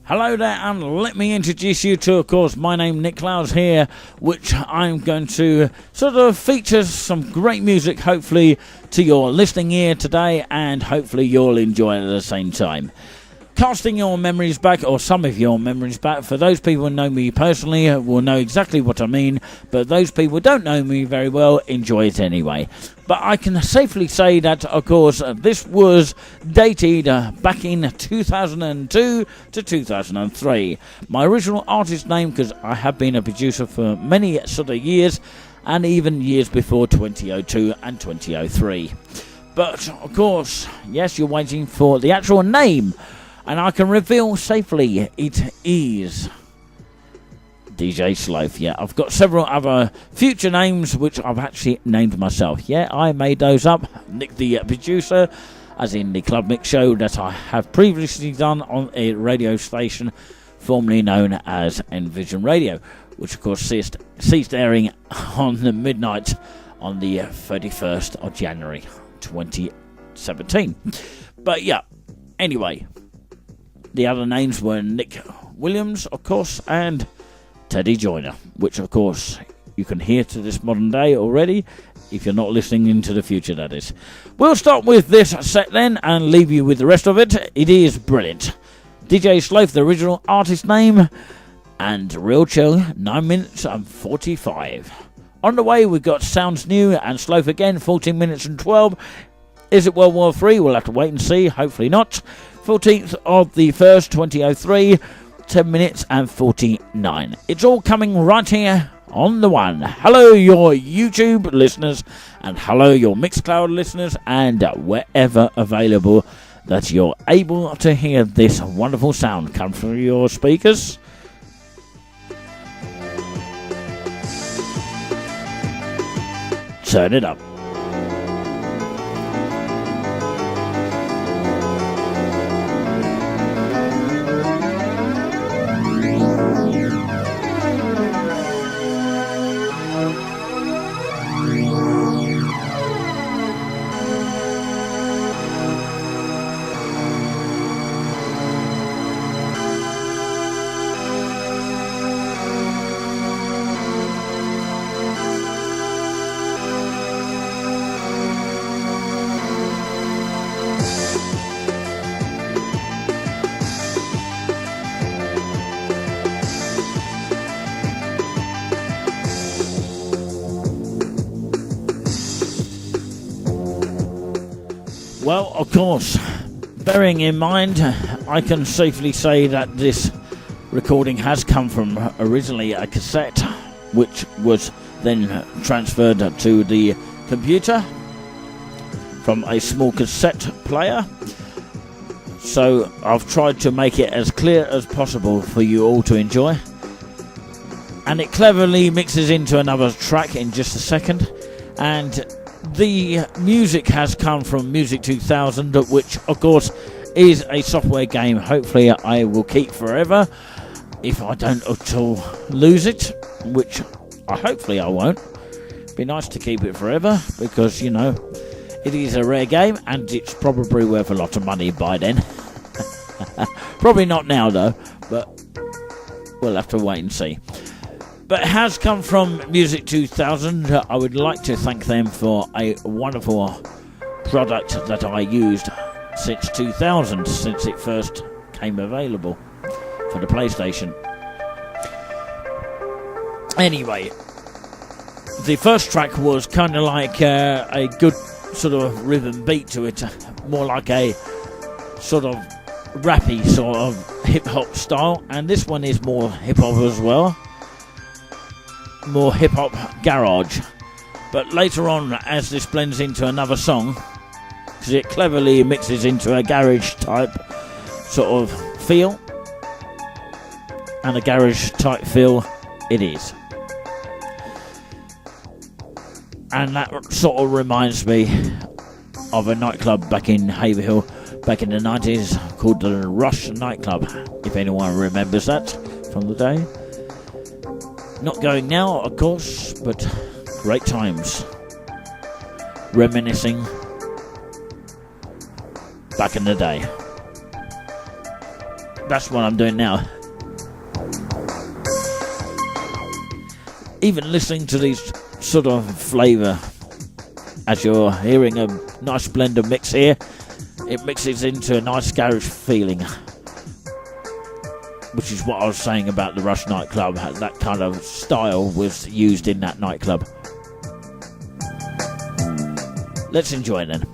Hello there, and let me introduce you to, of course, my name Nick Clowes here, which I'm going to sort of feature some great music, hopefully, to your listening ear today, and hopefully you'll enjoy it at the same time. Casting your memories back, or some of your memories back, for those people who know me personally will know exactly what I mean, but those people who don't know me very well enjoy it anyway. But I can safely say that, of course, this was dated back in 2002 to 2003. My original artist name, because I have been a producer for many sort of years, and even years before 2002 and 2003. But, of course, yes, you're waiting for the actual name. And I can reveal safely it is DJ Sloaf. Yeah, I've got several other future names which I've actually named myself. Yeah, I made those up. Nick the producer, as in the Club Mix show that I have previously done on a radio station formerly known as Envision Radio, which of course ceased airing on the midnight on the 31st of January 2017. But yeah, anyway. The other names were Nick Williams, of course, and Teddy Joyner, which, of course, you can hear to this modern day already, if you're not listening into the future, that is. We'll start with this set then, and leave you with the rest of it. It is brilliant. DJ Sloaf, the original artist name, and real chill, 9 minutes and 45. On the way, we've got Sounds New and Sloaf again, 14 minutes and 12. Is it World War III? We'll have to wait and see. Hopefully not. 14th of the 1st, 2003, 10 minutes and 49. It's all coming right here on the one. Hello, your YouTube listeners, and hello, your Mixcloud listeners, and wherever available that you're able to hear this wonderful sound come through your speakers. Turn it up. Well, of course, bearing in mind, I can safely say that this recording has come from originally a cassette, which was then transferred to the computer from a small cassette player. So I've tried to make it as clear as possible for you all to enjoy. And it cleverly mixes into another track in just a second. And the music has come from Music 2000, which of course is a software game hopefully I will keep forever if I don't at all lose it, which hopefully I won't. Be nice to keep it forever because, you know, it is a rare game and it's probably worth a lot of money by then. Probably not now though, but we'll have to wait and see. But it has come from Music 2000. I would like to thank them for a wonderful product that I used since 2000, since it first came available for the PlayStation. Anyway, the first track was kind of like a good sort of rhythm beat to it, more like a sort of rappy sort of hip-hop style, and this one is more hip-hop as well. More hip-hop garage, but later on as this blends into another song, because it cleverly mixes into a garage type sort of feel, and a garage type feel it is, and that sort of reminds me of a nightclub back in Haverhill back in the 90s called the Rush nightclub, if anyone remembers that from the day. Not going now, of course, but great times. Reminiscing back in the day. That's what I'm doing now. Even listening to these sort of flavour, as you're hearing a nice blend of mix here, it mixes into a nice garage feeling, which is what I was saying about the Rush nightclub. That kind of style was used in that nightclub. Let's enjoy it then.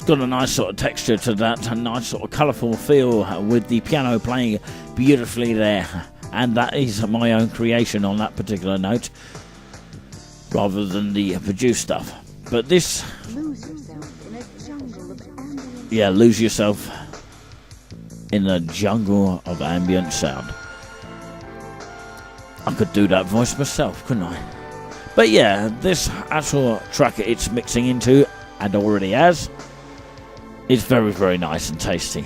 Got a nice sort of texture to that, a nice sort of colourful feel with the piano playing beautifully there, and that is my own creation on that particular note rather than the produced stuff. But this, lose yourself in a jungle of ambient sound. I could do that voice myself, couldn't I? But yeah, this actual track it's mixing into, and already has, it's very, very nice and tasty.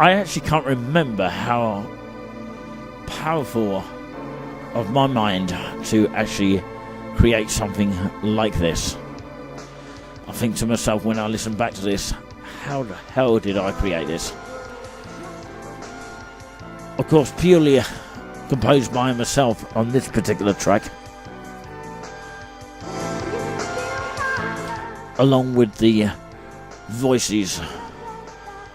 I actually can't remember how powerful of my mind to actually create something like this. I think to myself when I listen back to this, how the hell did I create this? Of course, purely composed by myself on this particular track, along with the voices,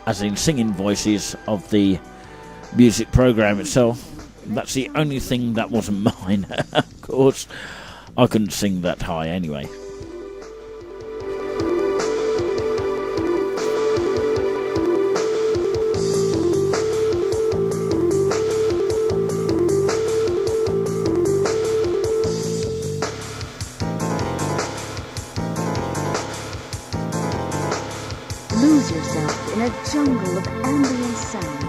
as in singing voices, of the music program itself. That's the only thing that wasn't mine. Of course, I couldn't sing that high anyway. Lose yourself in a jungle of ambient sound.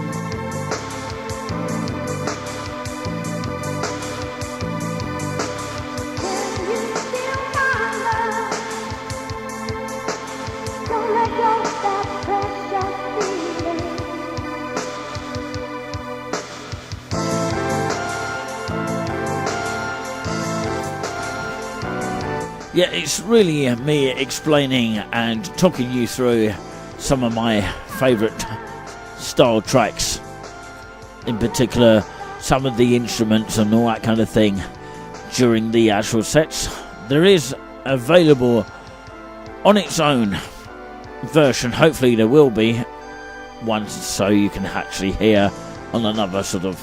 Can you feel my love? Don't let go of that precious feeling. Yeah, it's really me explaining and talking you through some of my favourite style tracks, in particular some of the instruments and all that kind of thing during the actual sets. There is available on its own version, hopefully there will be one, so you can actually hear on another sort of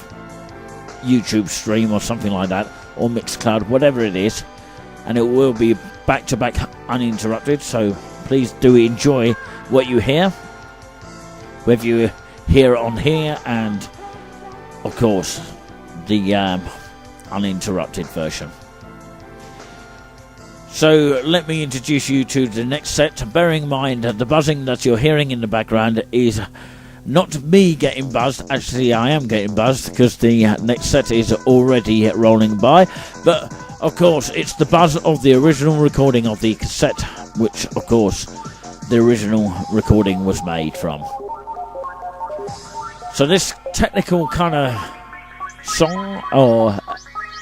YouTube stream or something like that, or Mixcloud, whatever it is, and it will be back to back uninterrupted, so please do enjoy what you hear, whether you hear it on here and of course the uninterrupted version. So let me introduce you to the next set, bearing in mind that the buzzing that you're hearing in the background is not me getting buzzed. Actually I am getting buzzed because the next set is already rolling by, but of course it's the buzz of the original recording of the cassette, which of course the original recording was made from. So this technical kind of song, or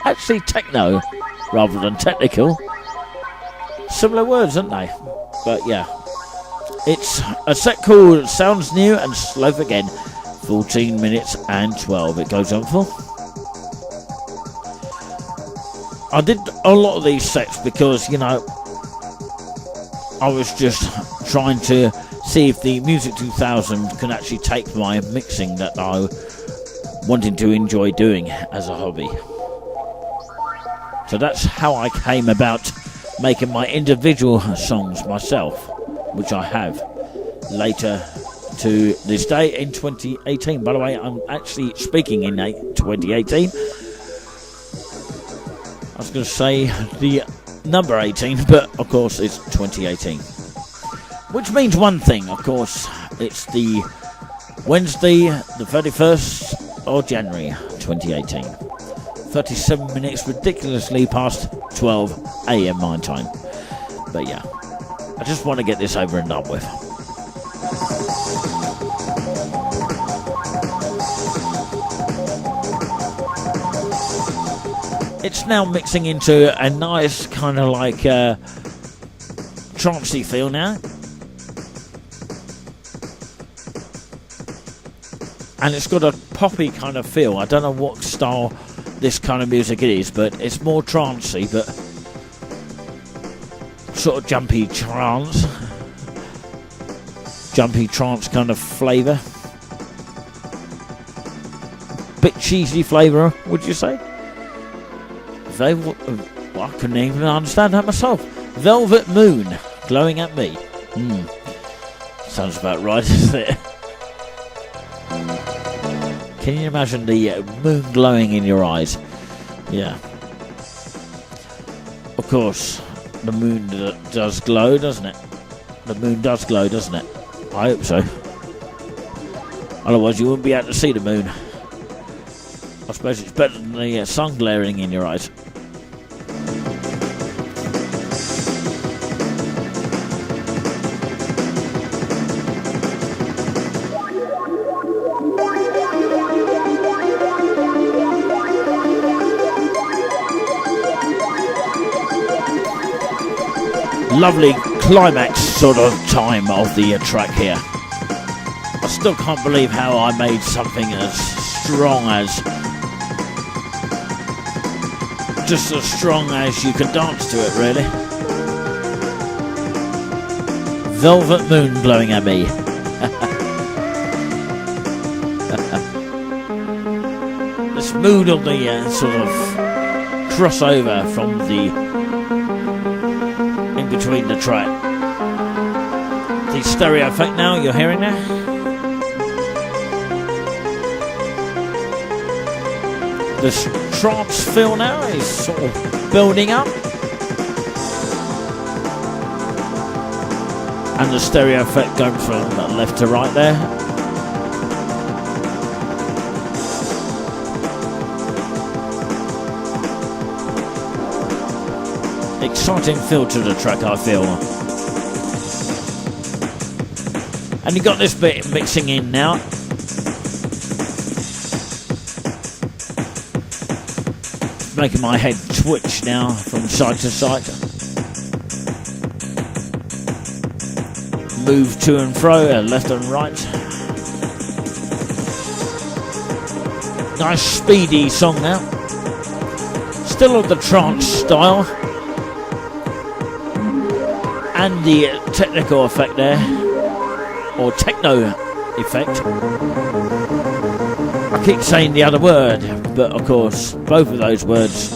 actually techno, rather than technical. Similar words, aren't they? But yeah, it's a set called Sounds New and Sloaf again. 14 minutes and 12 it goes on for. I did a lot of these sets because, you know, I was just trying to see if the Music 2000 can actually take my mixing that I wanted to enjoy doing as a hobby. So that's how I came about making my individual songs myself, which I have later to this day in 2018. By the way, I'm actually speaking in 2018. I was going to say the number 18, but of course it's 2018. Which means one thing, of course, it's the Wednesday, the 31st of January 2018. 37 minutes ridiculously past 12 a.m. my time. But yeah, I just want to get this over and done with. It's now mixing into a nice kind of like trancey feel now. And it's got a poppy kind of feel. I don't know what style this kind of music it is, but it's more trancey, but sort of jumpy trance kind of flavour. Bit cheesy flavour, would you say? I couldn't even understand that myself. Velvet Moon, glowing at me. Sounds about right, isn't it? Can you imagine the moon glowing in your eyes? Yeah. Of course, the moon does glow, doesn't it? The moon does glow, doesn't it? I hope so. Otherwise, you wouldn't be able to see the moon. I suppose it's better than the sun glaring in your eyes. Lovely climax sort of time of the track here. I still can't believe how I made something as strong as, just as strong as you can dance to it, really. Velvet Moon glowing at me. This mood of the sort of crossover from the between the track. The stereo effect now, you're hearing that? This trance feel now is sort of building up. And the stereo effect going from left to right there. Exciting feel to the track, I feel. And you got this bit mixing in now. Making my head twitch now from side to side. Move to and fro, left and right. Nice speedy song now. Still of the trance style. And the technical effect there, or techno effect. I keep saying the other word, but of course both of those words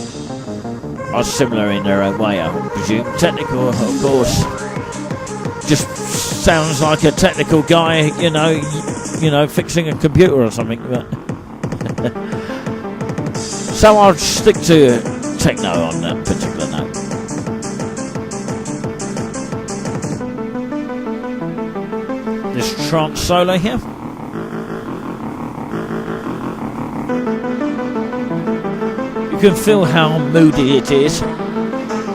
are similar in their own way, I presume. Technical, of course, just sounds like a technical guy, you know, fixing a computer or something. But so I'll stick to techno on that particular note. This trance solo here. You can feel how moody it is.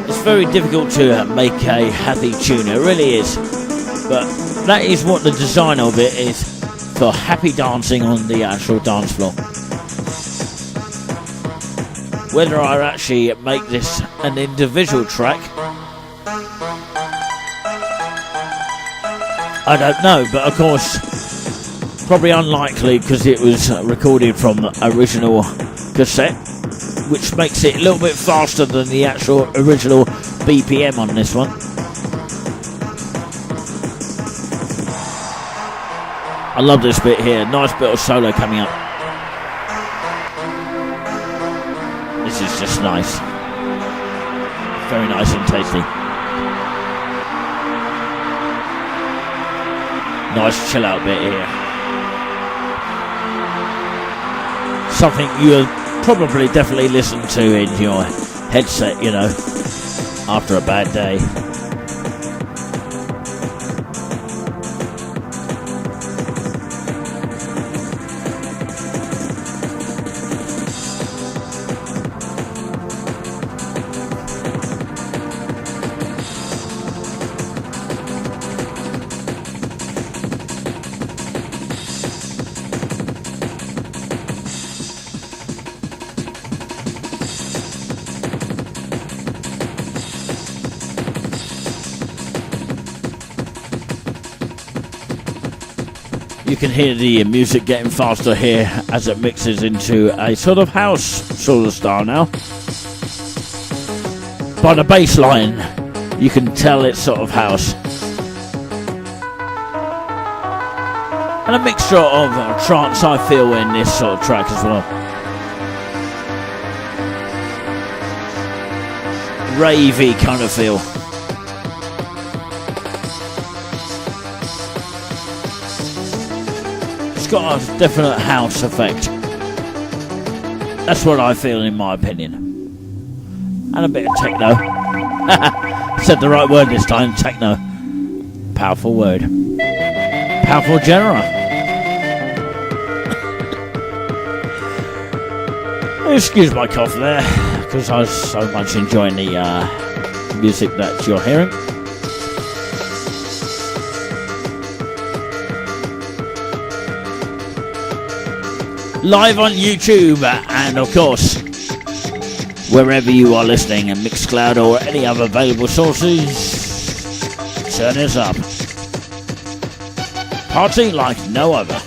It's very difficult to make a happy tune, it really is. But that is what the design of it is, for happy dancing on the actual dance floor. Whether I actually make this an individual track, I don't know, but of course, probably unlikely because it was recorded from the original cassette, which makes it a little bit faster than the actual original BPM on this one. I love this bit here, nice bit of solo coming up. This is just nice. Very nice and tasty. Nice chill out bit here. Something you'll probably definitely listen to in your headset, you know, after a bad day. You can hear the music getting faster here as it mixes into a sort of house sort of style now. By the bass line, you can tell it's sort of house. And a mixture of trance I feel in this sort of track as well. Ravey kind of feel. Got a definite house effect. That's what I feel, in my opinion. And a bit of techno. Said the right word this time, techno. Powerful word. Powerful genre. Excuse my cough there, because I was so much enjoying the music that you're hearing. Live on YouTube and of course wherever you are listening, and Mixcloud or any other available sources, turn us up. Party like no other.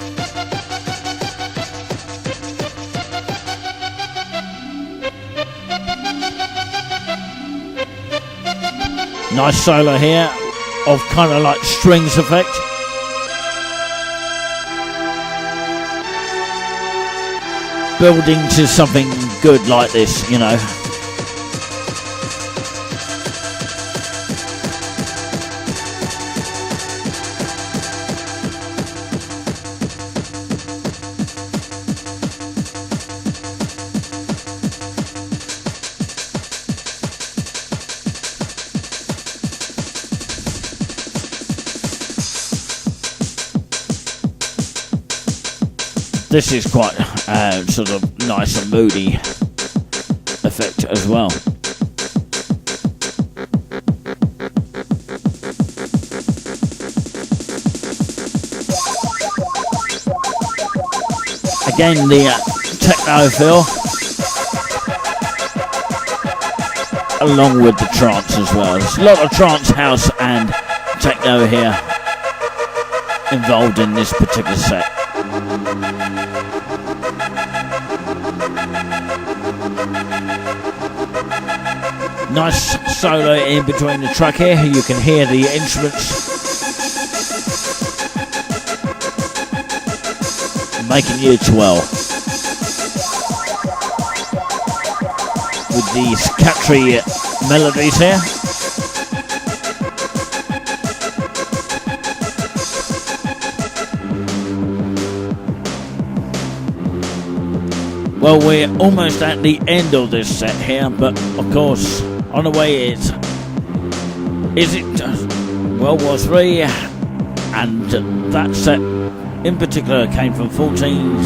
Nice solo here of kind of like strings effect. Building to something good like this, you know. This is quite sort of nice and moody effect as well. Again, the techno feel, along with the trance as well. There's a lot of trance, house and techno here involved in this particular set. Nice solo in between the track here. You can hear the instruments making you twirl with these catchy melodies here. Well, we're almost at the end of this set here, but of course, on the way is it World War III, and that set in particular came from 14th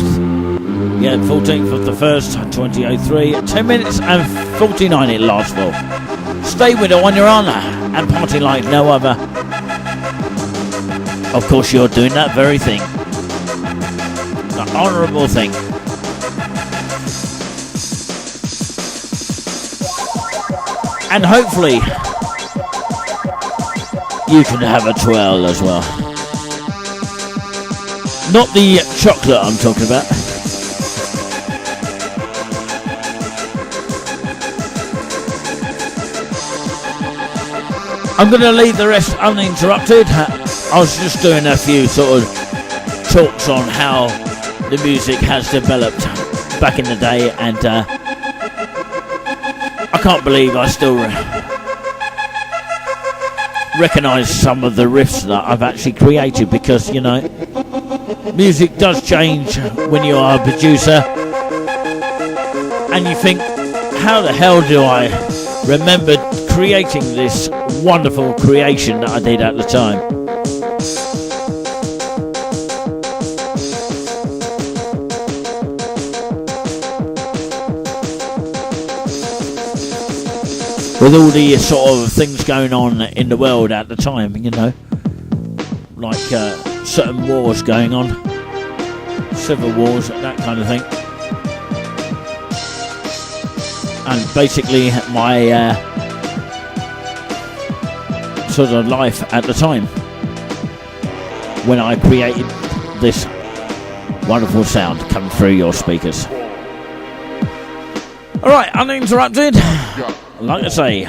of the 1st, 2003, 10 minutes and 49 it lasts for. Stay with it when you're on and party like no other. Of course, you're doing that very thing, the honourable thing. And hopefully you can have a twirl as well. Not the chocolate I'm talking about. I'm going to leave the rest uninterrupted. I was just doing a few sort of talks on how the music has developed back in the day, and I can't believe I still recognise some of the riffs that I've actually created, because, you know, music does change when you are a producer, and you think, how the hell do I remember creating this wonderful creation that I did at the time? With all the sort of things going on in the world at the time, you know, like certain wars going on, civil wars, that kind of thing. And basically my sort of life at the time when I created this wonderful sound coming through your speakers. Alright, uninterrupted. Like I say,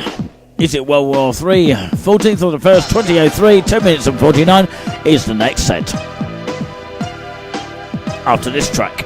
is it World War III? 14th of the 1st, 2003, 10 minutes and 49 is the next set. After this track.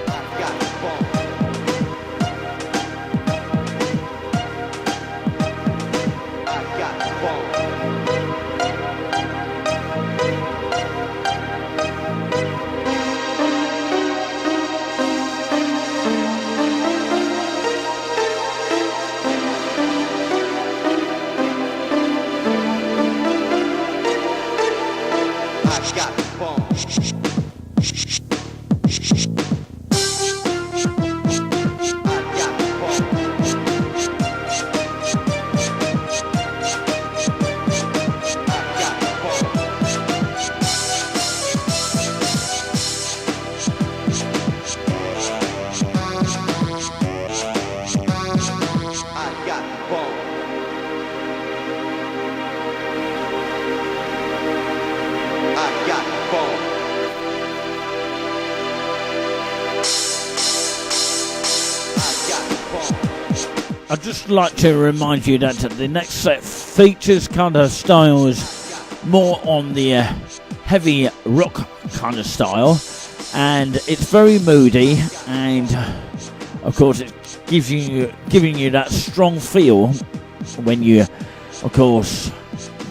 I'd just like to remind you that the next set features kind of styles more on the heavy rock kind of style, and it's very moody, and of course it's giving you that strong feel when you, of course,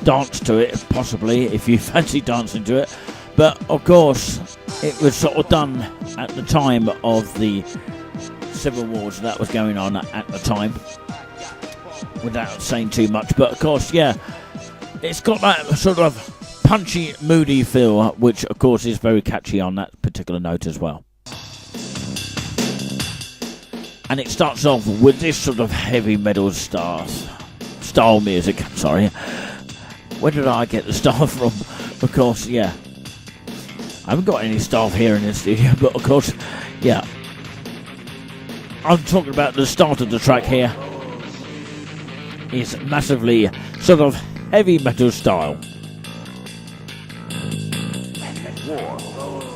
dance to it, possibly if you fancy dancing to it. But of course it was sort of done at the time of the civil wars that was going on at the time, without saying too much. But of course, yeah, it's got that sort of punchy, moody feel, which of course is very catchy on that particular note as well. And it starts off with this sort of heavy metal style music. Sorry, where did I get the style from? Of course, yeah, I haven't got any staff here in the studio, but of course, yeah, I'm talking about the start of the track here. Is massively sort of heavy metal style,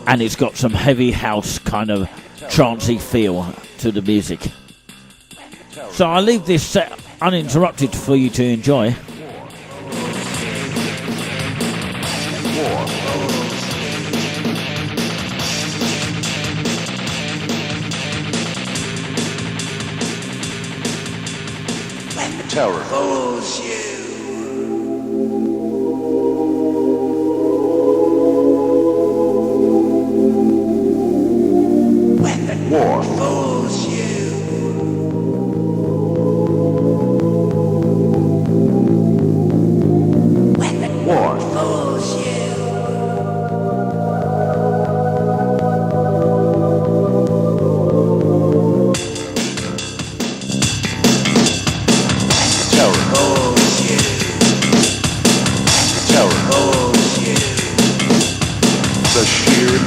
and it's got some heavy house kind of trancey feel to the music. So I'll leave this set uninterrupted for you to enjoy. Terror follows you. When the war follows you. When the war follows you.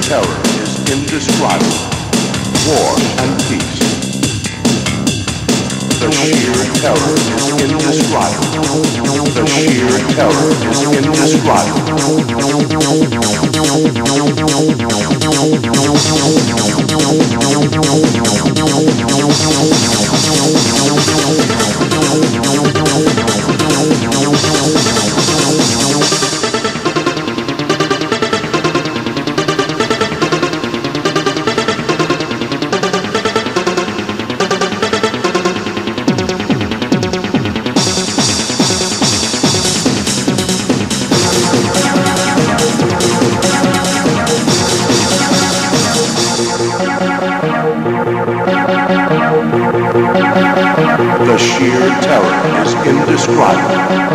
Terror is indescribable. War and peace. The sheer terror is indescribable. The sheer terror is The sheer terror is indescribable.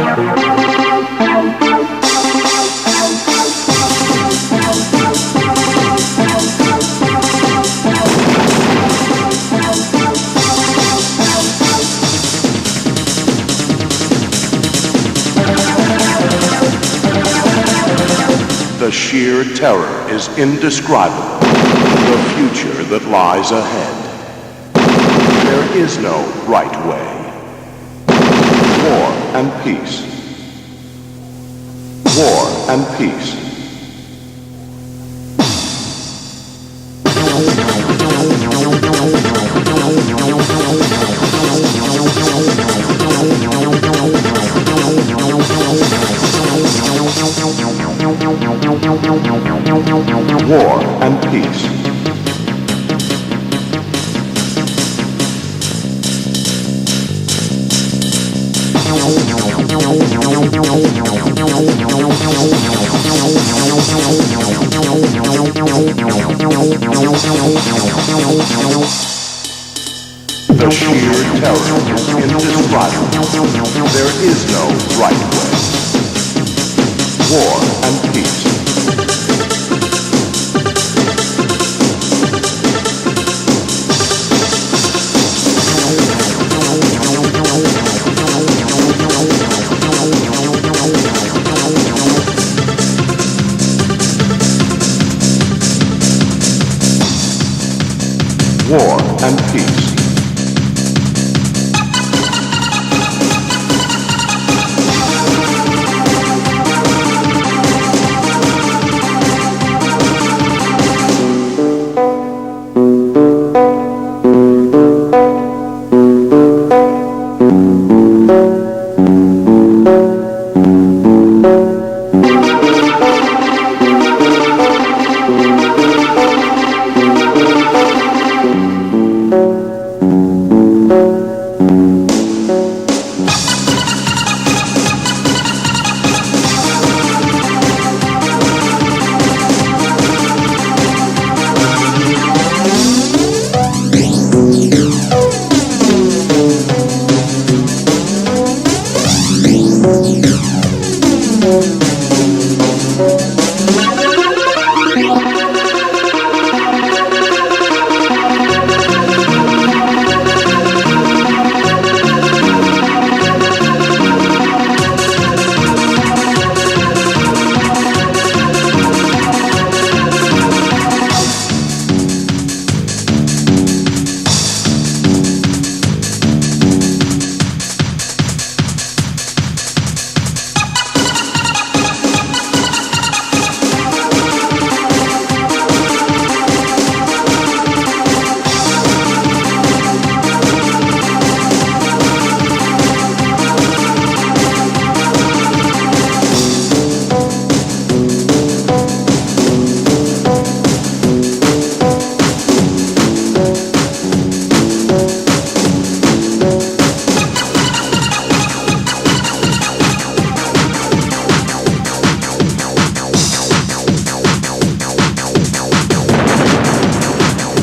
The sheer terror is indescribable. The future that lies ahead. There is no right way. War and peace. War and peace. War and peace. The sheer terror is indescribable. There is no right way. War and peace. War and peace.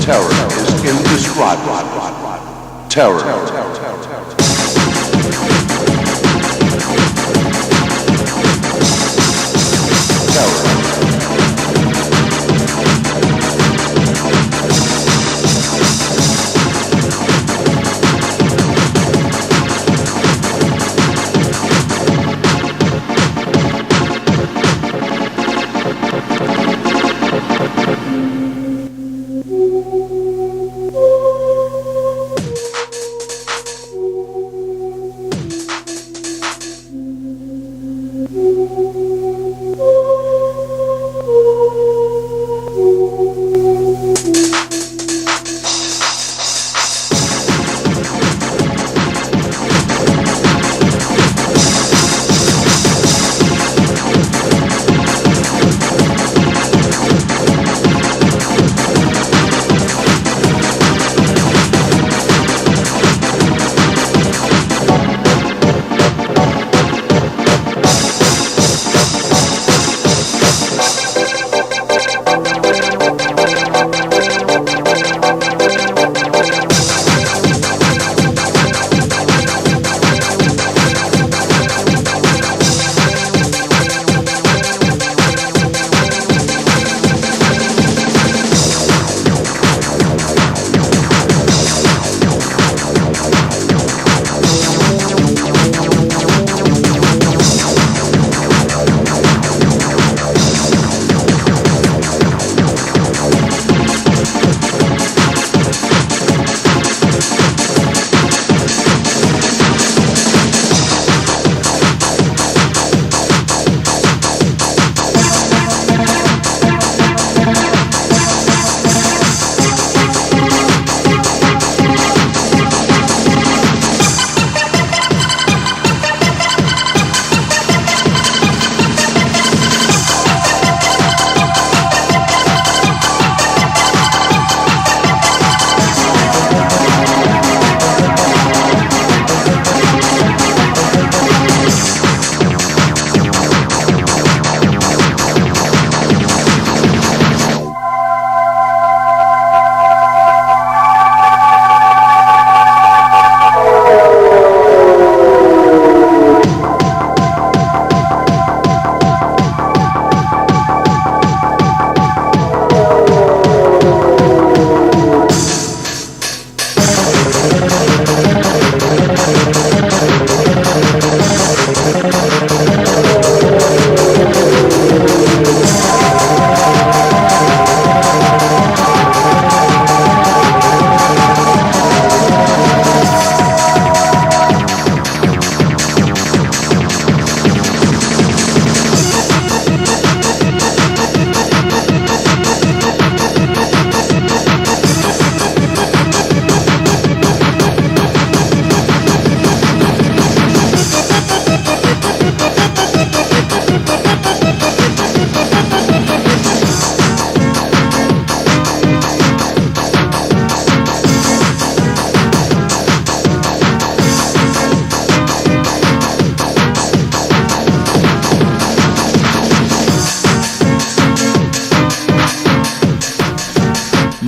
Terror is indescribable. Terror.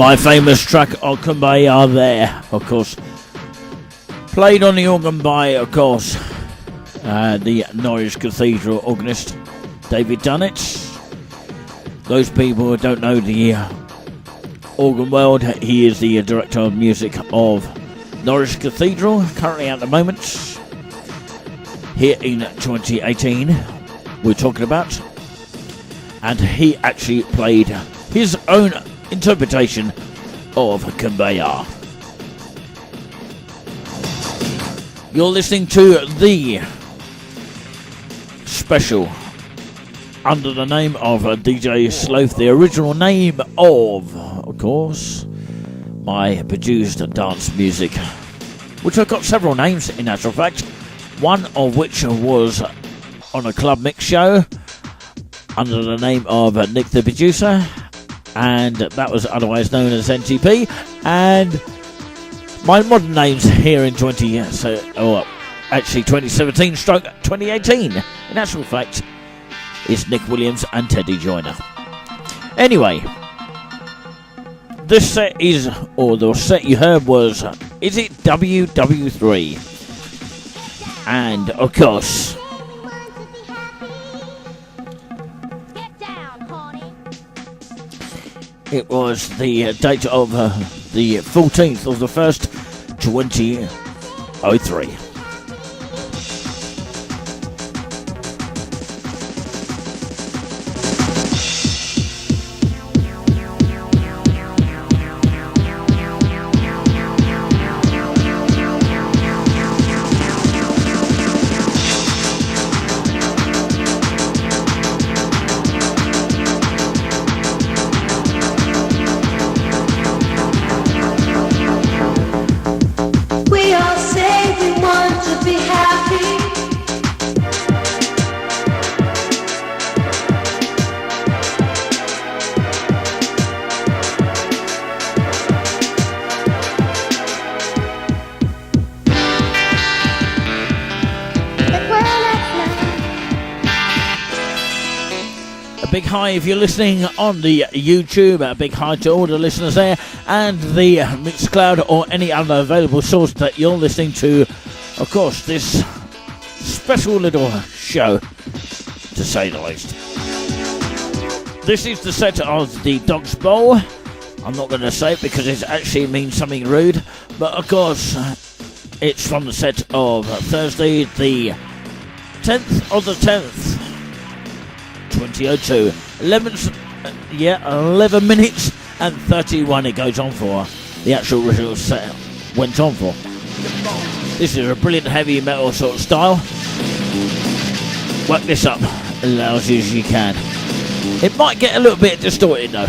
My famous track of Kumbaya there, of course. Played on the organ by, of course, the Norwich Cathedral organist, David Dunnett. Those people who don't know the organ world, he is the director of music of Norwich Cathedral, currently at the moment, here in 2018, we're talking about. And he actually played his own interpretation of Kumbaya. You're listening to the special under the name of DJ Sloaf, the original name of course, my produced dance music, which I've got several names in actual fact, one of which was on a club mix show under the name of Nick the Producer, and that was otherwise known as NTP, and my modern names here in 2017 stroke 2018 in actual fact is Nick Williams and Teddy Joyner. Anyway, this set is, or the set you heard was, is it WW3? And of course, it was the date of the 14th of the 1st, 2003. Big hi if you're listening on the YouTube, a big hi to all the listeners there, and the Mixcloud or any other available source that you're listening to, of course, this special little show, to say the least. This is the set of the Dog's Bowl. I'm not going to say it because it actually means something rude, but of course, it's from the set of Thursday, the 10th of the 10th. 2002, 11 minutes and 31 it goes on for. The actual original set went on for. This is a brilliant heavy metal sort of style. Work this up as lousy as you can. It might get a little bit distorted though.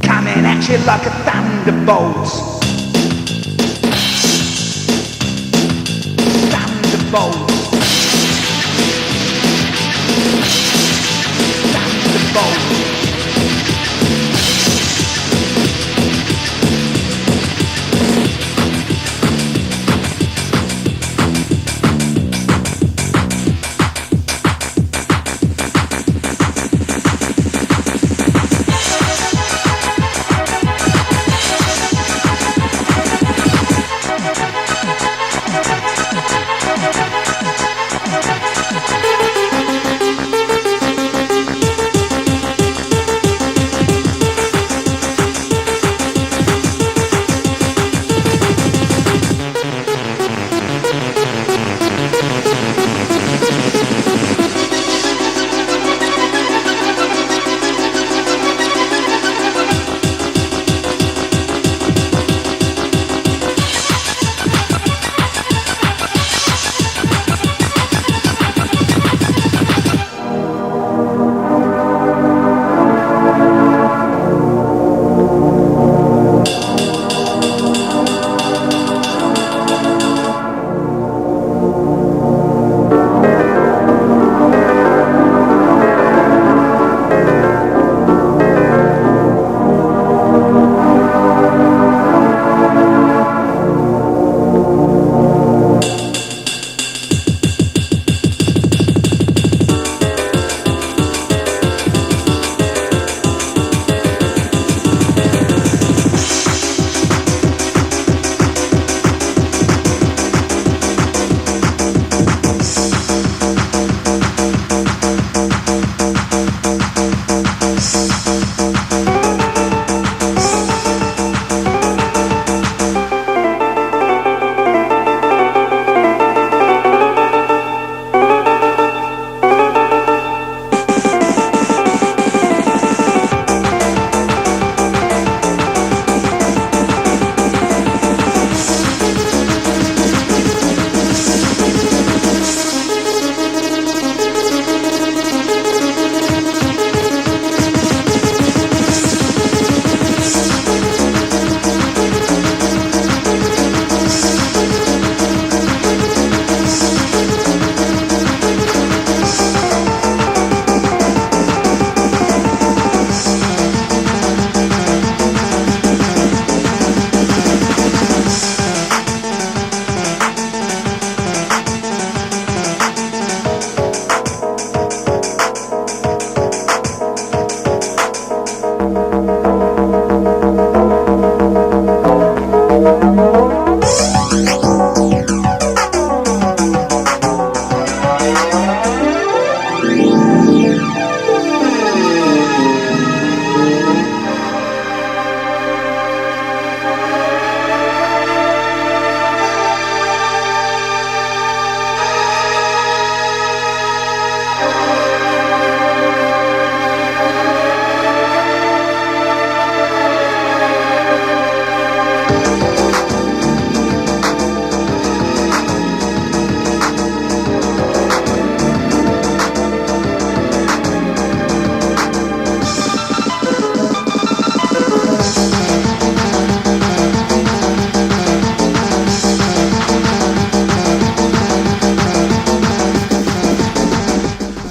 Coming at you like a thunderbolt. Thunderbolt. Thunderbolt.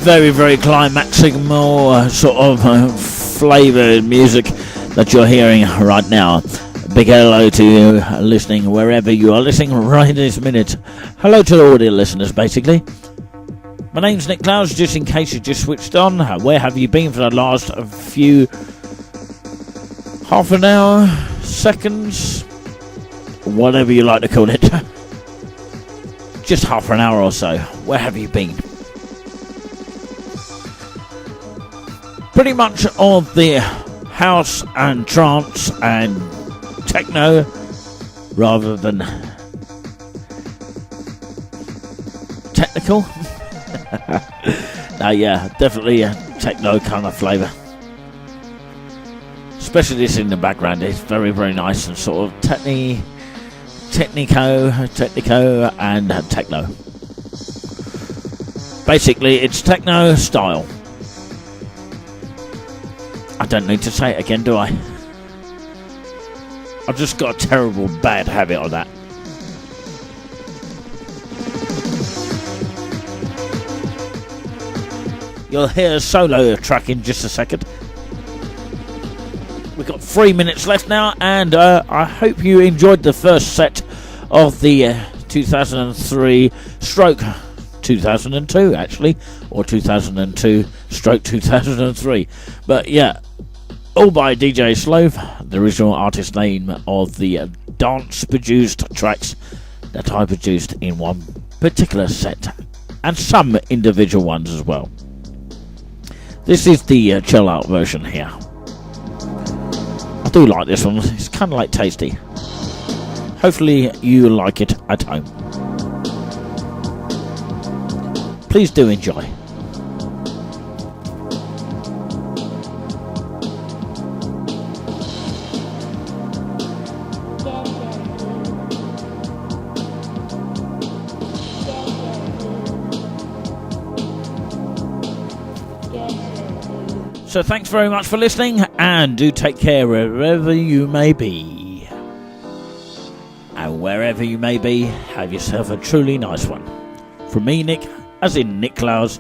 very, very climaxing, more sort of flavoured music that you're hearing right now. Big hello to you listening wherever you are listening right this minute. Hello to the audio listeners, basically. My name's Nick Clowes, just in case you just switched on. Where have you been for the last few half an hour, seconds, whatever you like to call it? Just half an hour or so. Where have you been? Pretty much all the house and trance and techno rather than technical. No, yeah, definitely a techno kind of flavour. Especially this in the background, it's very, very nice and sort of technico and techno. Basically, it's techno style. I don't need to say it again, do I? I've just got a terrible bad habit of that. You'll hear a solo track in just a second. We've got 3 minutes left now, and I hope you enjoyed the first set of the 2003 stroke 2002, actually, or 2002 stroke 2003. But yeah, all by DJ Sloaf, the original artist name of the dance-produced tracks that I produced in one particular set, and some individual ones as well. This is the chill-out version here. I do like this one, it's kind of like tasty. Hopefully you like it at home. Please do enjoy. So thanks very much for listening, and do take care wherever you may be. And wherever you may be, have yourself a truly nice one. From me, Nick, as in Nick Clowes,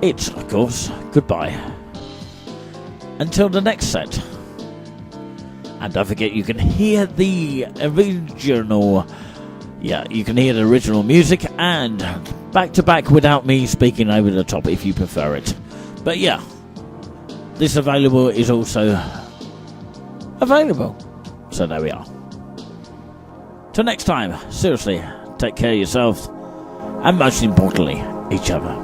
it's, of course, goodbye. Until the next set. And don't forget, you can hear the original... Yeah, you can hear the original music, and back-to-back without me speaking over the top if you prefer it. But yeah, this available is also available. So there we are. Till next time, seriously, take care of yourselves, and most importantly, each other.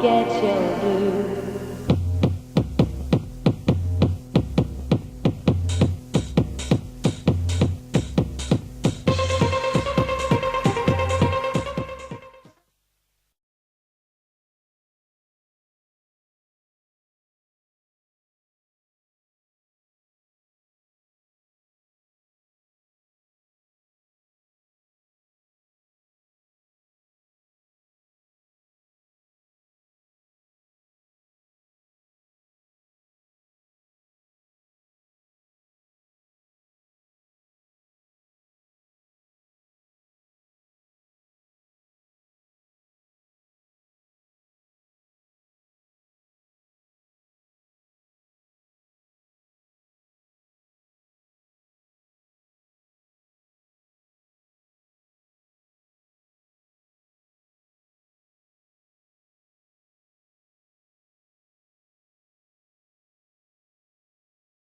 Get your blue.